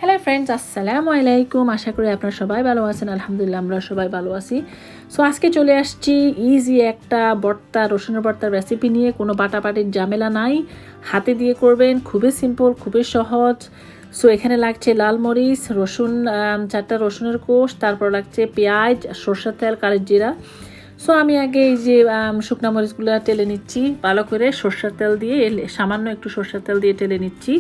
Hello friends, আসসালামু আলাইকুম। আশা করি আপনারা সবাই ভালো আছেন। আলহামদুলিল্লাহ আমরা সবাই ভালো আছি। সো আজকে চলে আসছি ইজি একটা ভর্তা, রসুনের ভর্তার রেসিপি নিয়ে। কোনো বাটাবাটির ঝামেলা নাই, হাতে দিয়ে করবেন, খুবই সিম্পল, খুবই সহজ। সো এখানে লাগছে লাল মরিচ, রসুন, 4টা রসুনের কোষ, তারপর লাগছে পেঁয়াজ, সরষের তেল, কালো জিরা। সো আমি আগে এই যে শুকনা মরিচগুলো টেলে নিচ্ছি ভালো করে সরষের তেল দিয়ে, সামান্য একটু সরষের তেল দিয়ে টেলে নিচ্ছি।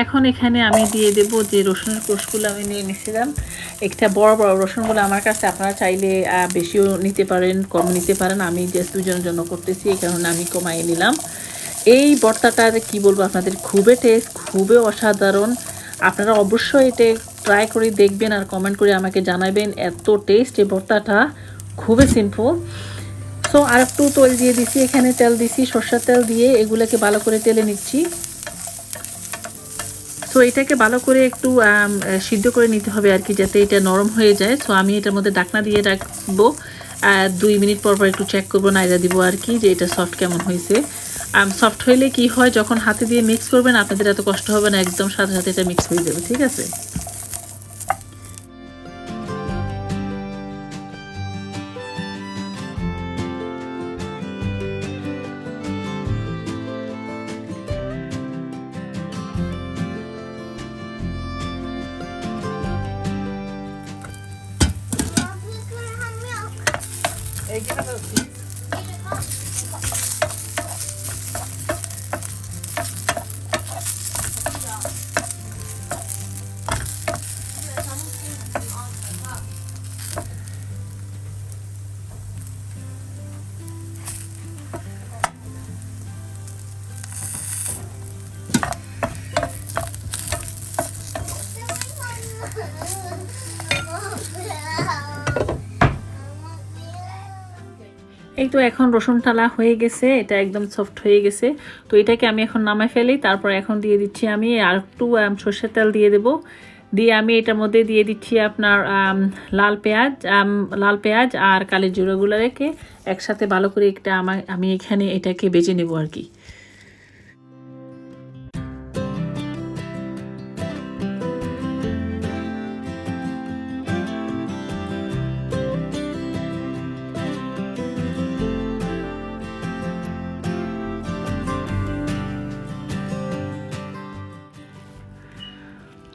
এখন এখানে আমি দিয়ে দেব যে রসুনের কোষগুলো আমি নিয়ে নিয়েছিলাম। একটা বড় বড় রসুনগুলো আমার কাছে, আপনারা চাইলে বেশিও নিতে পারেন, কম নিতে পারেন। আমি জাস্ট দুজনের জন্য করতেছি, এই কারণে আমি কমাই নিলাম। এই ভর্তাটার কি বলবো আপনাদের, খুবই টেস্ট, খুবই অসাধারণ। আপনারা অবশ্যই এটা ট্রাই করে দেখবেন আর কমেন্ট করে আমাকে জানাবেন। এত টেস্ট এই ভর্তাটা, খুবই সিম্পল। সো আর একটু তেল দিয়ে দিছি, এখানে তেল দিছি, সরষের তেল দিয়ে এগুলোকে ভালো করে তেলে নিচ্ছি। সো এটাকে ভালো করে একটু সিদ্ধ করে নিতে হবে আর কি, যাতে এটা নরম হয়ে যায়। সো আমি এটার মধ্যে ঢাকনা দিয়ে রাখবো, 2 মিনিট পর পর একটু চেক করবো, নাইড়া দিব আর কি, যে এটা সফট কেমন হয়েছে। সফট হইলে কি হয়, যখন হাতে দিয়ে মিক্স করবেন আপনাদের এত কষ্ট হবে না, একদম সাথে সাথে এটা মিক্স হয়ে যাবে। ঠিক আছে। এই তো এখন রসুন টালা হয়ে গেছে, এটা একদম সফট হয়ে গেছে। তো এটাকে আমি এখন নামাই ফেলি। তারপর এখন দিয়ে দিচ্ছি আমি আর একটু সর্ষের তেল দিয়ে দেব। দিয়ে আমি এটার মধ্যে দিয়ে দিচ্ছি আপনার লাল পেঁয়াজ আর কালো জিরাগুলো রেখে একসাথে ভালো করে একটা আমি এখানে এটাকে বেজে নেব আর কি।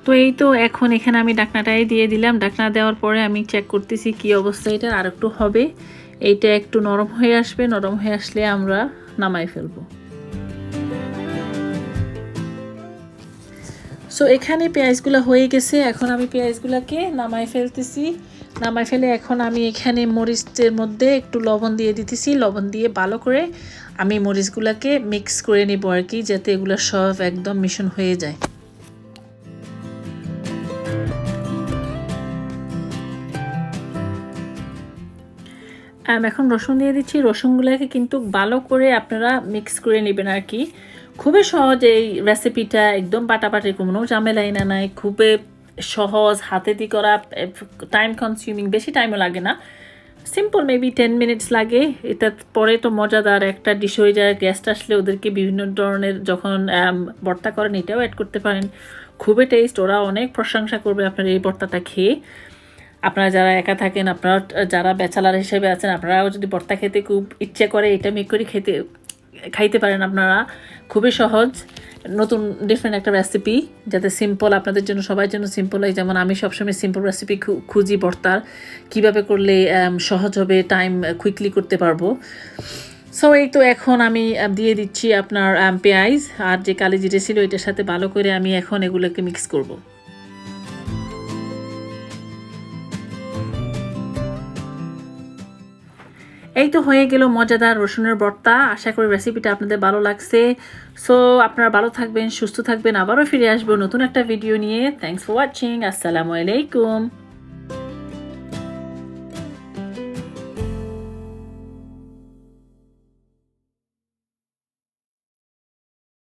তো এই তো এখন এখানে আমি ঢাকনাটাই দিয়ে দিলাম। ঢাকনা দেওয়ার পরে আমি চেক করতেছি কি অবস্থা, এটা আর একটু হবে, এইটা একটু নরম হয়ে আসবে। নরম হয়ে আসলে আমরা নামাই ফেলবো। সো এখানে পেঁয়াজগুলো হয়ে গেছে, এখন আমি পেঁয়াজগুলোকে নামাই ফেলতেছি। নামাই ফেলে এখন আমি এখানে মরিচের মধ্যে একটু লবণ দিয়ে দিতেছি। লবণ দিয়ে ভালো করে আমি মরিচগুলোকে মিক্স করে নেব আর কি, যাতে এগুলো সব একদম মিশ্রণ হয়ে যায়। এখন রসুন দিয়ে দিচ্ছি। রসুনগুলোকে কিন্তু ভালো করে আপনারা মিক্স করে নেবেন আর কি। খুবই সহজ এই রেসিপিটা, একদম বাটাবাটির কোনো ঝামেলাই না নাই, খুবই সহজ, হাতে দিয়ে করা, টাইম কনজিউমিং, বেশি টাইমও লাগে না। সিম্পল, মেবি 10 মিনিটস লাগে। এটা পরে তো মজাদার একটা ডিশ হয়ে যায়। গেস্ট আসলে ওদেরকে বিভিন্ন ধরনের যখন ভর্তা করেন এটাও অ্যাড করতে পারেন। খুবই টেস্ট, ওরা অনেক প্রশংসা করবে আপনার এই ভর্তাটা খেয়ে। আপনারা যারা একা থাকেন, আপনারা যারা ব্যাচেলার হিসেবে আছেন, আপনারাও যদি ভর্তা খেতে খুব ইচ্ছে করে, এটা মেক করে খাইতে পারেন আপনারা। খুবই সহজ, নতুন ডিফারেন্ট একটা রেসিপি, যাতে সিম্পল, আপনাদের জন্য, সবার জন্য সিম্পল হয়। যেমন আমি সবসময় সিম্পল রেসিপি খুঁজি ভর্তার, কীভাবে করলে সহজ হবে, টাইম কুইকলি করতে পারবো। সো এই তো এখন আমি দিয়ে দিচ্ছি আপনার পেঁয়াজ আর যে কালি জিরে ছিল, এটার সাথে ভালো করে আমি এখন এগুলোকে মিক্স করব। এই তো হয়ে গেল মজাদার রসুনের ভর্তা। আশা করি রেসিপিটা আপনাদের ভালো লাগছে। সো আপনারা ভালো থাকবেন, সুস্থ থাকবেন। আবারও ফিরে আসবো নতুন একটা ভিডিও নিয়ে। Thanks for watching. আসসালামু আলাইকুম।